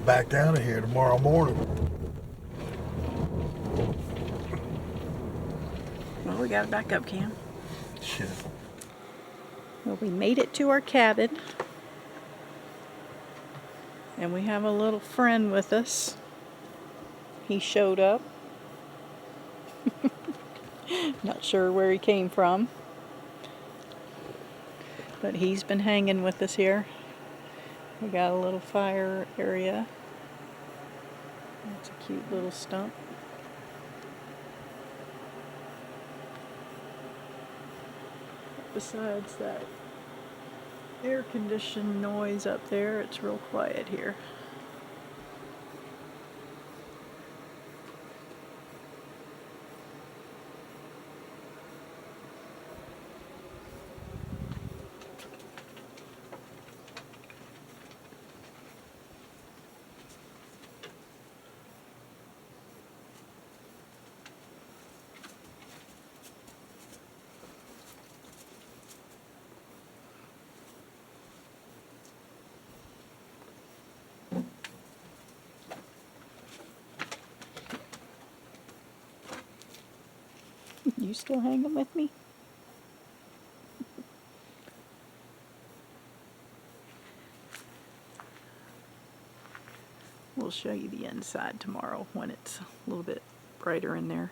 back out of here tomorrow morning. Well, we got to back up, Cam. Shit. Well, we made it to our cabin. And we have a little friend with us. He showed up. Not sure where he came from. But he's been hanging with us here. We got a little fire area. That's a cute little stump. Besides that air conditioned noise up there, it's real quiet here. You still hanging with me? We'll show you the inside tomorrow when it's a little bit brighter in there.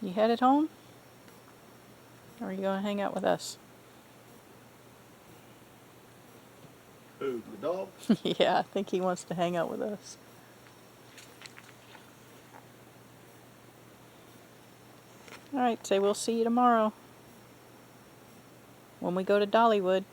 You headed home? Or are you going to hang out with us? Who, the dog? Yeah, I think he wants to hang out with us. Alright, say we'll see you tomorrow when we go to Dollywood.